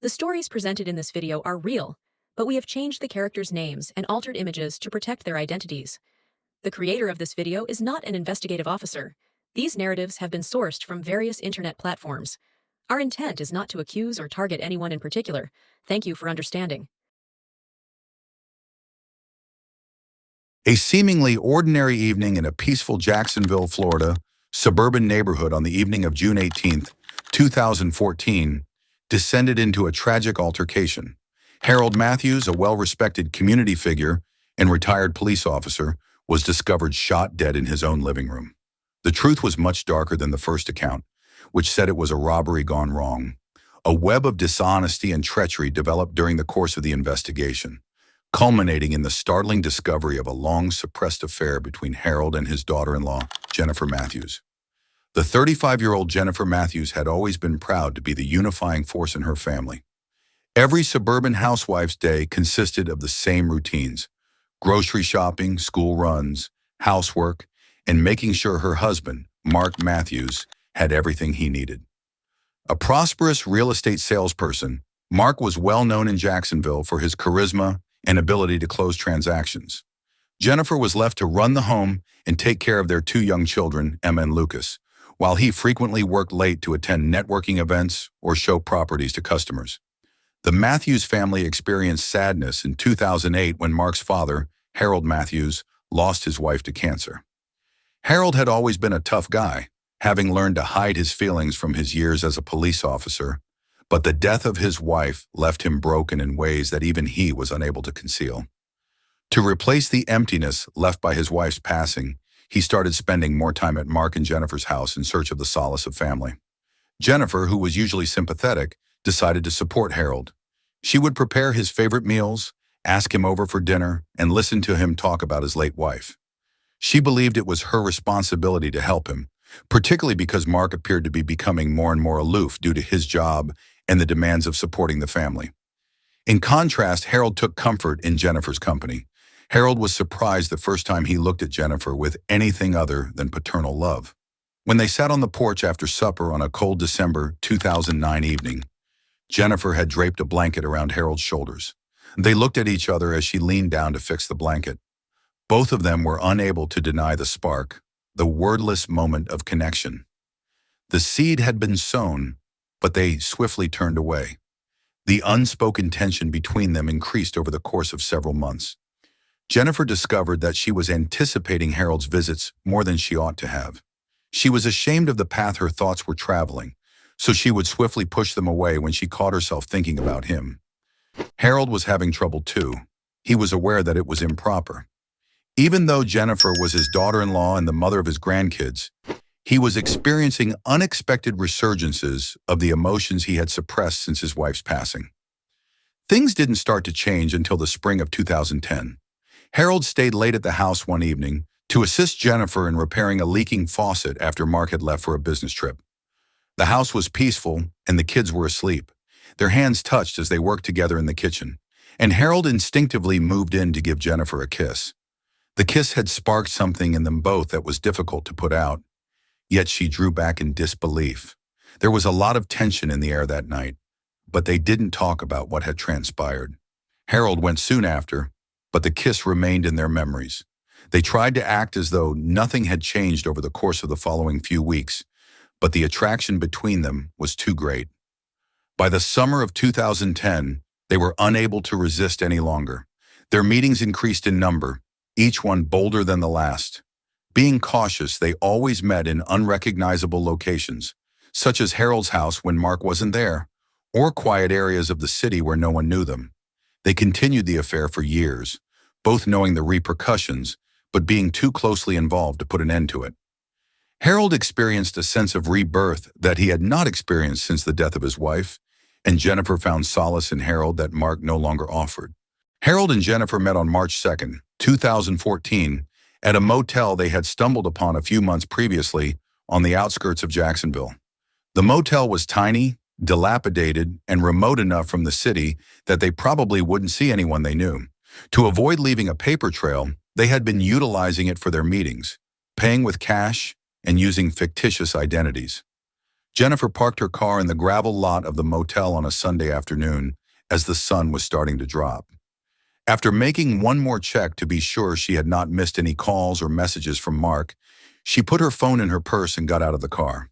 The stories presented in this video are real, but we have changed the characters' names and altered images to protect their identities. The creator of this video is not an investigative officer. These narratives have been sourced from various internet platforms. Our intent is not to accuse or target anyone in particular. Thank you for understanding. A seemingly ordinary evening in a peaceful Jacksonville, Florida, suburban neighborhood on the evening of June 18, 2014, descended into a tragic altercation. Harold Matthews, a well-respected community figure and retired police officer, was discovered shot dead in his own living room. The truth was much darker than the first account, which said it was a robbery gone wrong. A web of dishonesty and treachery developed during the course of the investigation, culminating in the startling discovery of a long-suppressed affair between Harold and his daughter-in-law, Jennifer Matthews. The 35-year-old Jennifer Matthews had always been proud to be the unifying force in her family. Every suburban housewife's day consisted of the same routines: grocery shopping, school runs, housework, and making sure her husband, Mark Matthews, had everything he needed. A prosperous real estate salesperson, Mark was well known in Jacksonville for his charisma and ability to close transactions. Jennifer was left to run the home and take care of their two young children, Emma and Lucas, while he frequently worked late to attend networking events or show properties to customers. The Matthews family experienced sadness in 2008 when Mark's father, Harold Matthews, lost his wife to cancer. Harold had always been a tough guy, having learned to hide his feelings from his years as a police officer, but the death of his wife left him broken in ways that even he was unable to conceal. To replace the emptiness left by his wife's passing, he started spending more time at Mark and Jennifer's house in search of the solace of family. Jennifer, who was usually sympathetic, decided to support Harold. She would prepare his favorite meals, ask him over for dinner, and listen to him talk about his late wife. She believed it was her responsibility to help him, particularly because Mark appeared to be becoming more and more aloof due to his job and the demands of supporting the family. In contrast, Harold took comfort in Jennifer's company. Harold was surprised the first time he looked at Jennifer with anything other than paternal love. When they sat on the porch after supper on a cold December 2009 evening, Jennifer had draped a blanket around Harold's shoulders. They looked at each other as she leaned down to fix the blanket. Both of them were unable to deny the spark, the wordless moment of connection. The seed had been sown, but they swiftly turned away. The unspoken tension between them increased over the course of several months. Jennifer discovered that she was anticipating Harold's visits more than she ought to have. She was ashamed of the path her thoughts were traveling, so she would swiftly push them away when she caught herself thinking about him. Harold was having trouble too. He was aware that it was improper. Even though Jennifer was his daughter-in-law and the mother of his grandkids, he was experiencing unexpected resurgences of the emotions he had suppressed since his wife's passing. Things didn't start to change until the spring of 2010. Harold stayed late at the house one evening to assist Jennifer in repairing a leaking faucet after Mark had left for a business trip. The house was peaceful and the kids were asleep. Their hands touched as they worked together in the kitchen, and Harold instinctively moved in to give Jennifer a kiss. The kiss had sparked something in them both that was difficult to put out, yet she drew back in disbelief. There was a lot of tension in the air that night, but they didn't talk about what had transpired. Harold went soon after, but the kiss remained in their memories. They tried to act as though nothing had changed over the course of the following few weeks, but the attraction between them was too great. By the summer of 2010, they were unable to resist any longer. Their meetings increased in number, each one bolder than the last. Being cautious, they always met in unrecognizable locations, such as Harold's house when Mark wasn't there, or quiet areas of the city where no one knew them. They continued the affair for years, both knowing the repercussions, but being too closely involved to put an end to it. Harold experienced a sense of rebirth that he had not experienced since the death of his wife, and Jennifer found solace in Harold that Mark no longer offered. Harold and Jennifer met on March 2, 2014, at a motel they had stumbled upon a few months previously on the outskirts of Jacksonville. The motel was tiny, dilapidated, and remote enough from the city that they probably wouldn't see anyone they knew. To avoid leaving a paper trail, they had been utilizing it for their meetings, paying with cash and using fictitious identities. Jennifer parked her car in the gravel lot of the motel on a Sunday afternoon as the sun was starting to drop. After making one more check to be sure she had not missed any calls or messages from Mark, she put her phone in her purse and got out of the car.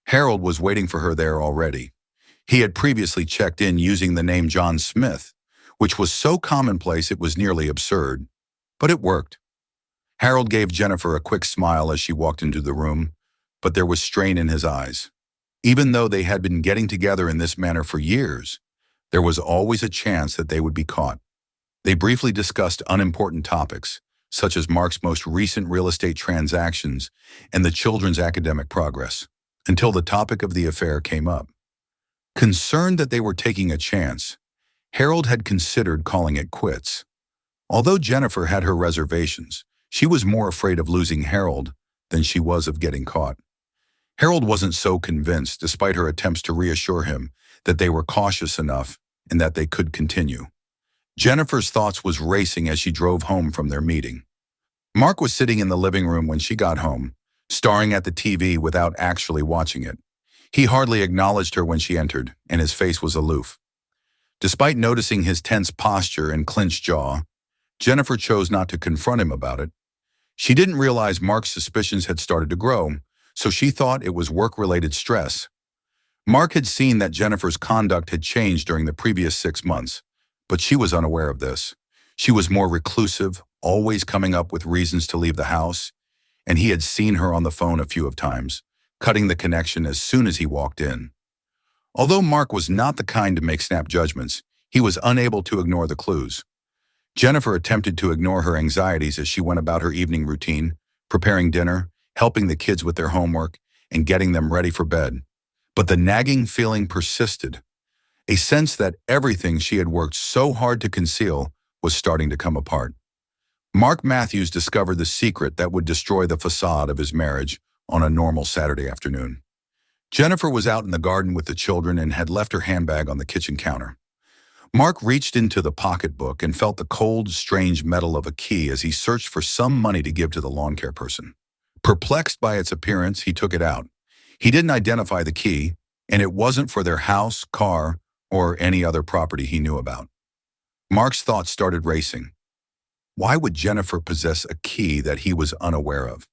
Harold was waiting for her there already. He had previously checked in using the name John Smith, which was so commonplace it was nearly absurd. But it worked. Harold gave Jennifer a quick smile as she walked into the room, but there was strain in his eyes. Even though they had been getting together in this manner for years, there was always a chance that they would be caught. They briefly discussed unimportant topics, such as Mark's most recent real estate transactions and the children's academic progress, until the topic of the affair came up. Concerned that they were taking a chance, Harold had considered calling it quits. Although Jennifer had her reservations, she was more afraid of losing Harold than she was of getting caught. Harold wasn't so convinced, despite her attempts to reassure him that they were cautious enough and that they could continue. Jennifer's thoughts was racing as she drove home from their meeting. Mark was sitting in the living room when she got home, staring at the TV without actually watching it. He hardly acknowledged her when she entered, and his face was aloof. Despite noticing his tense posture and clenched jaw, Jennifer chose not to confront him about it. She didn't realize Mark's suspicions had started to grow, so she thought it was work-related stress. Mark had seen that Jennifer's conduct had changed during the previous 6 months, but she was unaware of this. She was more reclusive, always coming up with reasons to leave the house, and he had seen her on the phone a few of times, cutting the connection as soon as he walked in. Although Mark was not the kind to make snap judgments, he was unable to ignore the clues. Jennifer attempted to ignore her anxieties as she went about her evening routine, preparing dinner, helping the kids with their homework, and getting them ready for bed. But the nagging feeling persisted, a sense that everything she had worked so hard to conceal was starting to come apart. Mark Matthews discovered the secret that would destroy the facade of his marriage on a normal Saturday afternoon. Jennifer was out in the garden with the children and had left her handbag on the kitchen counter. Mark reached into the pocketbook and felt the cold, strange metal of a key as he searched for some money to give to the lawn care person. Perplexed by its appearance, he took it out. He didn't identify the key, and it wasn't for their house, car, or any other property he knew about. Mark's thoughts started racing. Why would Jennifer possess a key that he was unaware of?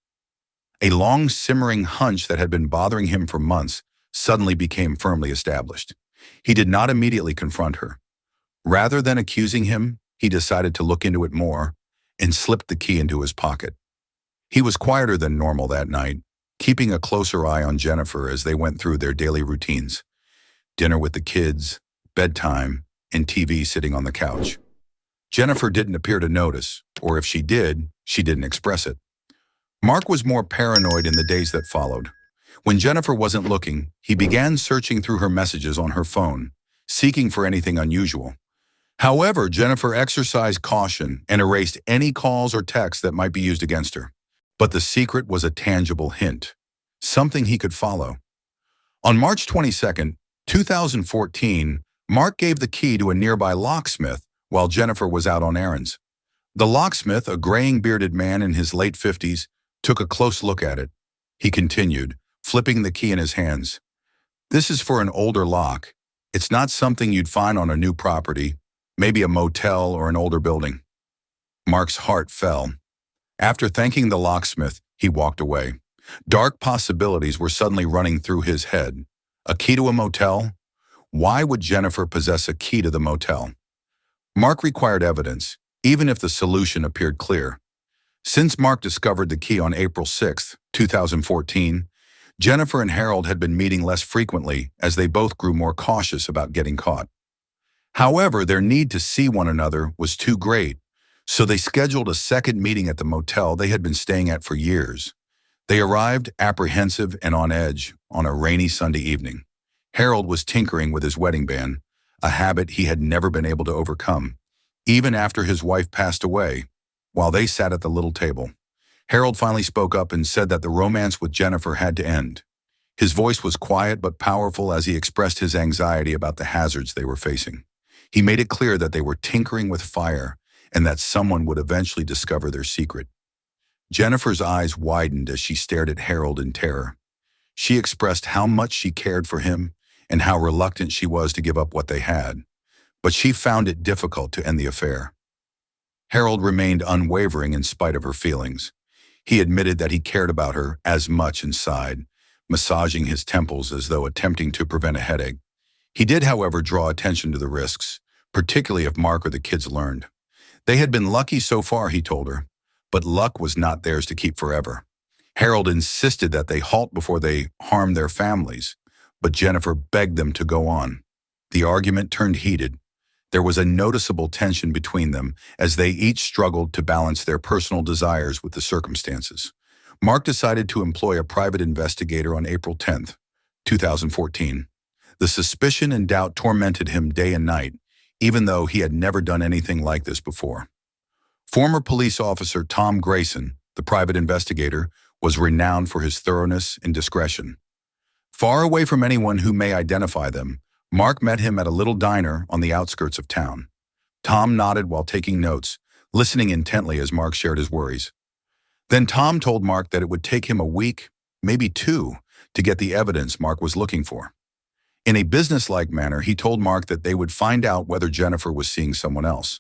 A long, simmering hunch that had been bothering him for months suddenly became firmly established. He did not immediately confront her. Rather than accusing him, he decided to look into it more and slipped the key into his pocket. He was quieter than normal that night, keeping a closer eye on Jennifer as they went through their daily routines. Dinner with the kids, bedtime, and TV sitting on the couch. Jennifer didn't appear to notice, or if she did, she didn't express it. Mark was more paranoid in the days that followed. When Jennifer wasn't looking, he began searching through her messages on her phone, seeking for anything unusual. However, Jennifer exercised caution and erased any calls or texts that might be used against her. But the secret was a tangible hint, something he could follow. On March 22, 2014, Mark gave the key to a nearby locksmith while Jennifer was out on errands. The locksmith, a graying bearded man in his late 50s, took a close look at it. He continued, flipping the key in his hands. "This is for an older lock. It's not something you'd find on a new property, maybe a motel or an older building." Mark's heart fell. After thanking the locksmith, he walked away. Dark possibilities were suddenly running through his head. A key to a motel? Why would Jennifer possess a key to the motel? Mark required evidence, even if the solution appeared clear. Since Mark discovered the key on April 6, 2014, Jennifer and Harold had been meeting less frequently as they both grew more cautious about getting caught. However, their need to see one another was too great, so they scheduled a second meeting at the motel they had been staying at for years. They arrived apprehensive and on edge on a rainy Sunday evening. Harold was tinkering with his wedding band, a habit he had never been able to overcome, even after his wife passed away. While they sat at the little table, Harold finally spoke up and said that the romance with Jennifer had to end. His voice was quiet but powerful as he expressed his anxiety about the hazards they were facing. He made it clear that they were tinkering with fire and that someone would eventually discover their secret. Jennifer's eyes widened as she stared at Harold in terror. She expressed how much she cared for him and how reluctant she was to give up what they had, but she found it difficult to end the affair. Harold remained unwavering in spite of her feelings. He admitted that he cared about her as much inside, massaging his temples as though attempting to prevent a headache. He did, however, draw attention to the risks, particularly if Mark or the kids learned. They had been lucky so far, he told her, but luck was not theirs to keep forever. Harold insisted that they halt before they harmed their families, but Jennifer begged them to go on. The argument turned heated. There was a noticeable tension between them as they each struggled to balance their personal desires with the circumstances. Mark decided to employ a private investigator on April 10th, 2014. The suspicion and doubt tormented him day and night, even though he had never done anything like this before. Former police officer Tom Grayson, the private investigator, was renowned for his thoroughness and discretion. Far away from anyone who may identify them, Mark met him at a little diner on the outskirts of town. Tom nodded while taking notes, listening intently as Mark shared his worries. Then Tom told Mark that it would take him a week, maybe two, to get the evidence Mark was looking for. In a businesslike manner, he told Mark that they would find out whether Jennifer was seeing someone else.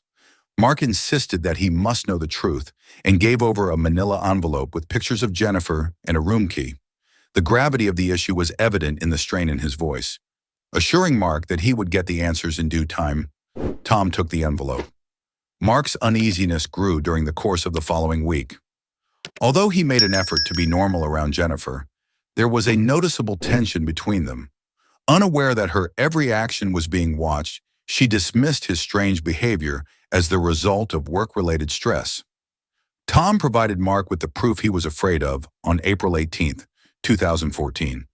Mark insisted that he must know the truth and gave over a manila envelope with pictures of Jennifer and a room key. The gravity of the issue was evident in the strain in his voice. Assuring Mark that he would get the answers in due time, Tom took the envelope. Mark's uneasiness grew during the course of the following week. Although he made an effort to be normal around Jennifer, there was a noticeable tension between them. Unaware that her every action was being watched, she dismissed his strange behavior as the result of work-related stress. Tom provided Mark with the proof he was afraid of on April 18th, 2014.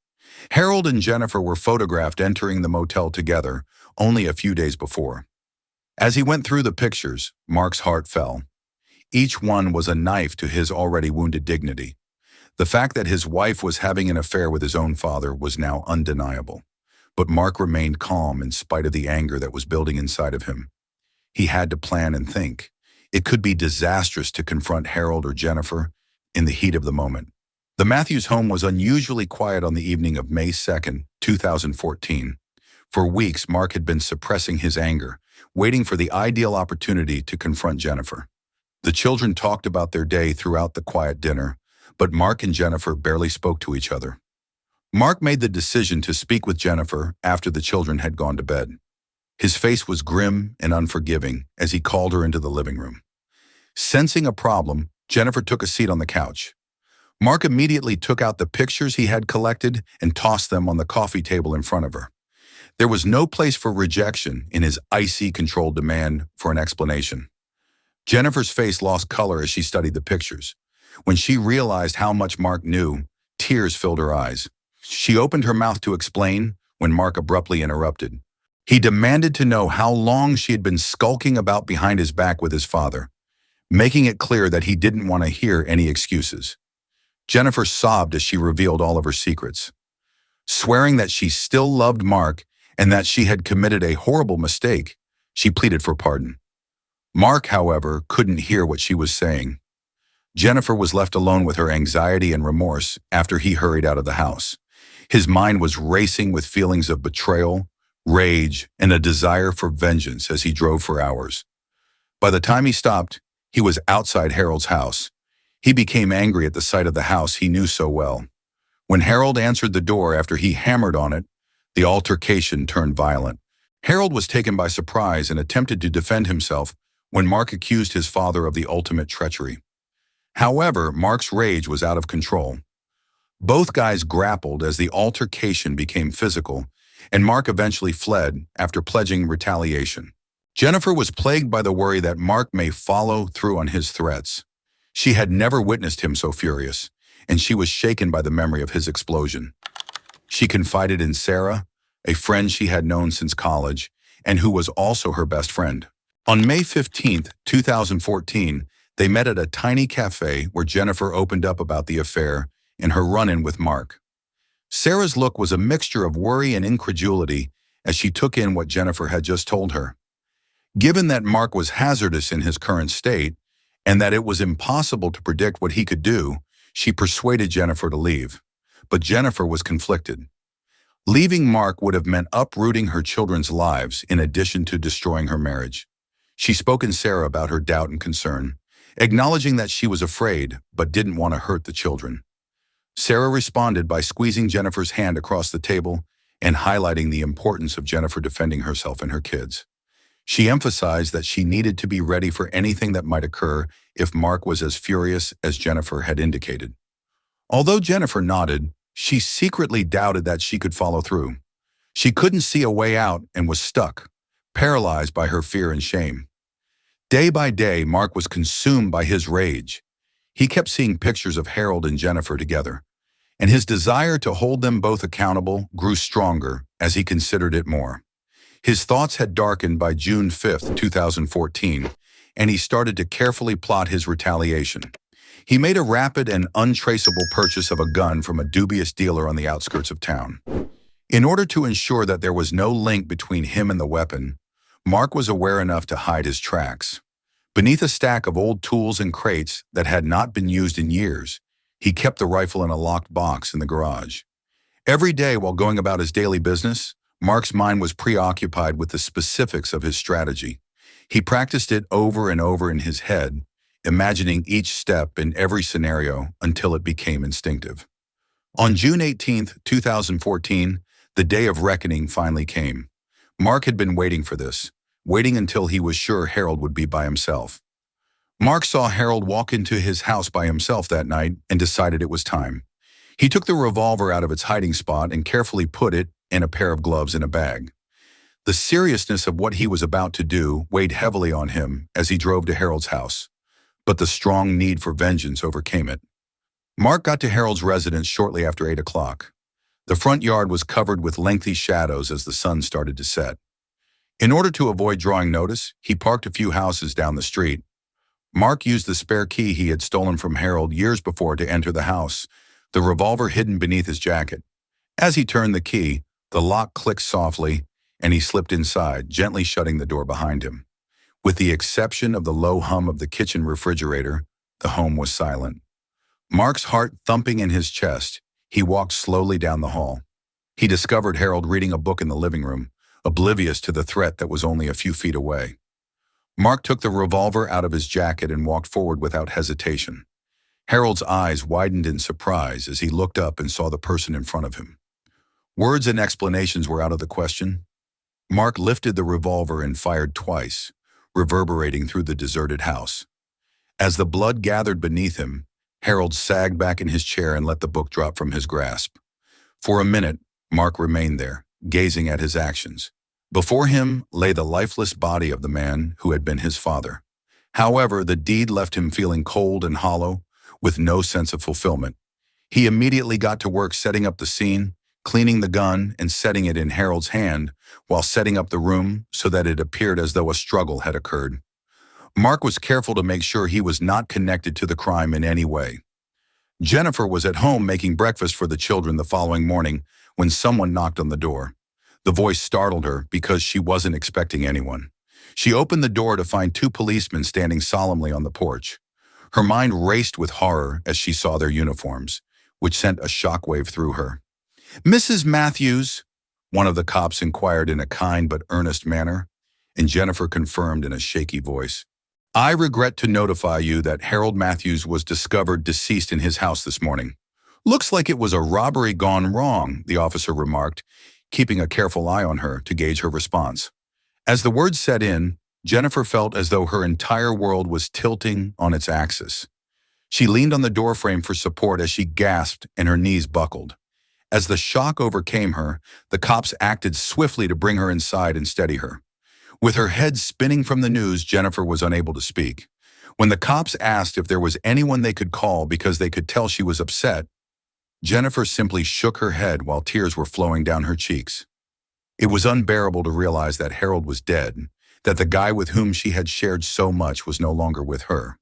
Harold and Jennifer were photographed entering the motel together only a few days before. As he went through the pictures, Mark's heart fell. Each one was a knife to his already wounded dignity. The fact that his wife was having an affair with his own father was now undeniable. But Mark remained calm in spite of the anger that was building inside of him. He had to plan and think. It could be disastrous to confront Harold or Jennifer in the heat of the moment. The Matthews home was unusually quiet on the evening of May 2nd, 2014. For weeks, Mark had been suppressing his anger, waiting for the ideal opportunity to confront Jennifer. The children talked about their day throughout the quiet dinner, but Mark and Jennifer barely spoke to each other. Mark made the decision to speak with Jennifer after the children had gone to bed. His face was grim and unforgiving as he called her into the living room. Sensing a problem, Jennifer took a seat on the couch. Mark immediately took out the pictures he had collected and tossed them on the coffee table in front of her. There was no place for rejection in his icy, controlled demand for an explanation. Jennifer's face lost color as she studied the pictures. When she realized how much Mark knew, tears filled her eyes. She opened her mouth to explain when Mark abruptly interrupted. He demanded to know how long she had been skulking about behind his back with his father, making it clear that he didn't want to hear any excuses. Jennifer sobbed as she revealed all of her secrets. Swearing that she still loved Mark and that she had committed a horrible mistake, she pleaded for pardon. Mark, however, couldn't hear what she was saying. Jennifer was left alone with her anxiety and remorse after he hurried out of the house. His mind was racing with feelings of betrayal, rage, and a desire for vengeance as he drove for hours. By the time he stopped, he was outside Harold's house. He became angry at the sight of the house he knew so well. When Harold answered the door after he hammered on it, the altercation turned violent. Harold was taken by surprise and attempted to defend himself when Mark accused his father of the ultimate treachery. However, Mark's rage was out of control. Both guys grappled as the altercation became physical, and Mark eventually fled after pledging retaliation. Jennifer was plagued by the worry that Mark may follow through on his threats. She had never witnessed him so furious, and she was shaken by the memory of his explosion. She confided in Sarah, a friend she had known since college, and who was also her best friend. On May 15th, 2014, they met at a tiny cafe where Jennifer opened up about the affair and her run-in with Mark. Sarah's look was a mixture of worry and incredulity as she took in what Jennifer had just told her. Given that Mark was hazardous in his current state, and that it was impossible to predict what he could do, she persuaded Jennifer to leave. but Jennifer was conflicted. Leaving Mark would have meant uprooting her children's lives in addition to destroying her marriage. She spoke to Sarah about her doubt and concern, acknowledging that she was afraid but didn't want to hurt the children. Sarah responded by squeezing Jennifer's hand across the table and highlighting the importance of Jennifer defending herself and her kids. She emphasized that she needed to be ready for anything that might occur if Mark was as furious as Jennifer had indicated. Although Jennifer nodded, she secretly doubted that she could follow through. She couldn't see a way out and was stuck, paralyzed by her fear and shame. Day by day, Mark was consumed by his rage. He kept seeing pictures of Harold and Jennifer together, and his desire to hold them both accountable grew stronger as he considered it more. His thoughts had darkened by June 5, 2014, and he started to carefully plot his retaliation. He made a rapid and untraceable purchase of a gun from a dubious dealer on the outskirts of town. In order to ensure that there was no link between him and the weapon, Mark was aware enough to hide his tracks. Beneath a stack of old tools and crates that had not been used in years, he kept the rifle in a locked box in the garage. Every day while going about his daily business, Mark's mind was preoccupied with the specifics of his strategy. He practiced it over and over in his head, imagining each step in every scenario until it became instinctive. On June 18, 2014, the day of reckoning finally came. Mark had been waiting for this, waiting until he was sure Harold would be by himself. Mark saw Harold walk into his house by himself that night and decided it was time. He took the revolver out of its hiding spot and carefully put it and a pair of gloves in a bag. The seriousness of what he was about to do weighed heavily on him as he drove to Harold's house, but the strong need for vengeance overcame it. Mark got to Harold's residence shortly after 8 o'clock. The front yard was covered with lengthy shadows as the sun started to set. In order to avoid drawing notice, he parked a few houses down the street. Mark used the spare key he had stolen from Harold years before to enter the house, the revolver hidden beneath his jacket. As he turned the key, the lock clicked softly, and he slipped inside, gently shutting the door behind him. With the exception of the low hum of the kitchen refrigerator, the home was silent. Mark's heart thumping in his chest, he walked slowly down the hall. He discovered Harold reading a book in the living room, oblivious to the threat that was only a few feet away. Mark took the revolver out of his jacket and walked forward without hesitation. Harold's eyes widened in surprise as he looked up and saw the person in front of him. Words and explanations were out of the question. Mark lifted the revolver and fired twice, reverberating through the deserted house. As the blood gathered beneath him, Harold sagged back in his chair and let the book drop from his grasp. For a minute, Mark remained there, gazing at his actions. Before him lay the lifeless body of the man who had been his father. However, the deed left him feeling cold and hollow, with no sense of fulfillment. He immediately got to work setting up the scene, cleaning the gun and setting it in Harold's hand, while setting up the room so that it appeared as though a struggle had occurred. Mark was careful to make sure he was not connected to the crime in any way. Jennifer was at home making breakfast for the children the following morning when someone knocked on the door. The voice startled her because she wasn't expecting anyone. She opened the door to find 2 policemen standing solemnly on the porch. Her mind raced with horror as she saw their uniforms, which sent a shockwave through her. "Mrs. Matthews," one of the cops inquired in a kind but earnest manner, and Jennifer confirmed in a shaky voice. "I regret to notify you that Harold Matthews was discovered deceased in his house this morning." "Looks like it was a robbery gone wrong," the officer remarked, keeping a careful eye on her to gauge her response. As the words set in, Jennifer felt as though her entire world was tilting on its axis. She leaned on the doorframe for support as she gasped and her knees buckled. As the shock overcame her, the cops acted swiftly to bring her inside and steady her. With her head spinning from the news, Jennifer was unable to speak. When the cops asked if there was anyone they could call because they could tell she was upset, Jennifer simply shook her head while tears were flowing down her cheeks. It was unbearable to realize that Harold was dead, that the guy with whom she had shared so much was no longer with her.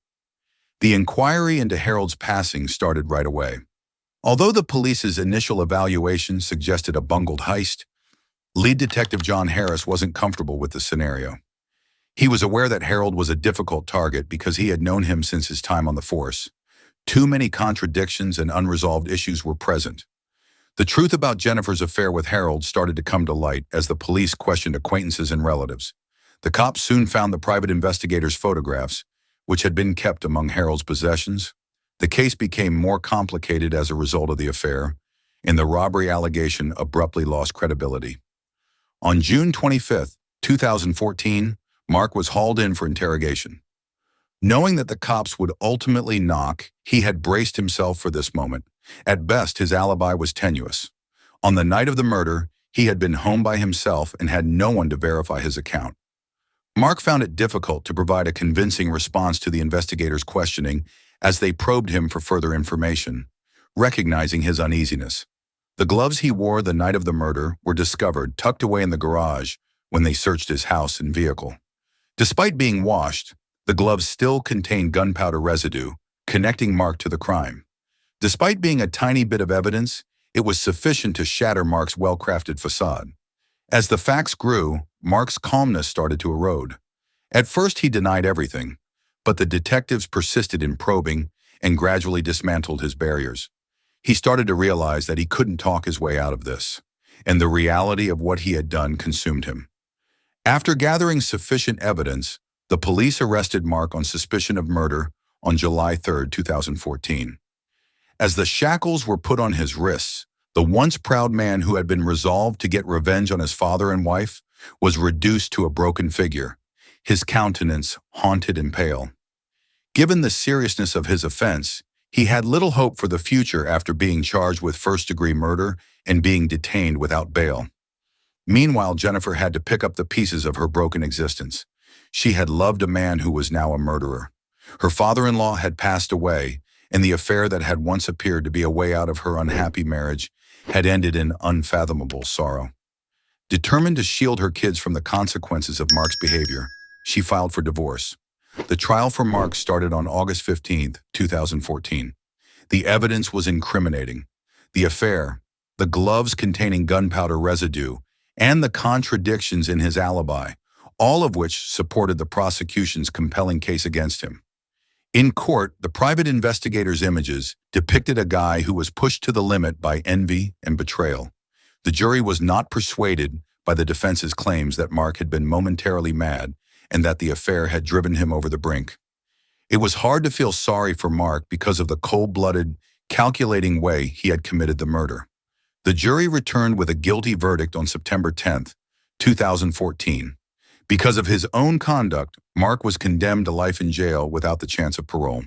The inquiry into Harold's passing started right away. Although the police's initial evaluation suggested a bungled heist, lead detective John Harris wasn't comfortable with the scenario. He was aware that Harold was a difficult target because he had known him since his time on the force. Too many contradictions and unresolved issues were present. The truth about Jennifer's affair with Harold started to come to light as the police questioned acquaintances and relatives. The cops soon found the private investigator's photographs, which had been kept among Harold's possessions. The case became more complicated as a result of the affair, and the robbery allegation abruptly lost credibility. On June 25, 2014, Mark was hauled in for interrogation. Knowing that the cops would ultimately knock, he had braced himself for this moment. At best, his alibi was tenuous. On the night of the murder, he had been home by himself and had no one to verify his account. Mark found it difficult to provide a convincing response to the investigators' questioning as they probed him for further information, recognizing his uneasiness. The gloves he wore the night of the murder were discovered tucked away in the garage when they searched his house and vehicle. Despite being washed, the gloves still contained gunpowder residue, connecting Mark to the crime. Despite being a tiny bit of evidence, it was sufficient to shatter Mark's well-crafted facade. As the facts grew, Mark's calmness started to erode. At first, he denied everything, but the detectives persisted in probing and gradually dismantled his barriers. He started to realize that he couldn't talk his way out of this, and the reality of what he had done consumed him. After gathering sufficient evidence, the police arrested Mark on suspicion of murder on July 3, 2014. As the shackles were put on his wrists, the once proud man who had been resolved to get revenge on his father and wife was reduced to a broken figure, his countenance haunted and pale. Given the seriousness of his offense, he had little hope for the future after being charged with first-degree murder and being detained without bail. Meanwhile, Jennifer had to pick up the pieces of her broken existence. She had loved a man who was now a murderer. Her father-in-law had passed away, and the affair that had once appeared to be a way out of her unhappy marriage had ended in unfathomable sorrow. Determined to shield her kids from the consequences of Mark's behavior, she filed for divorce. The trial for Mark started on August 15, 2014. The evidence was incriminating. The affair, the gloves containing gunpowder residue, and the contradictions in his alibi, all of which supported the prosecution's compelling case against him. In court, the private investigator's images depicted a guy who was pushed to the limit by envy and betrayal. The jury was not persuaded by the defense's claims that Mark had been momentarily mad and that the affair had driven him over the brink. It was hard to feel sorry for Mark because of the cold-blooded, calculating way he had committed the murder. The jury returned with a guilty verdict on September 10, 2014. Because of his own conduct, Mark was condemned to life in jail without the chance of parole.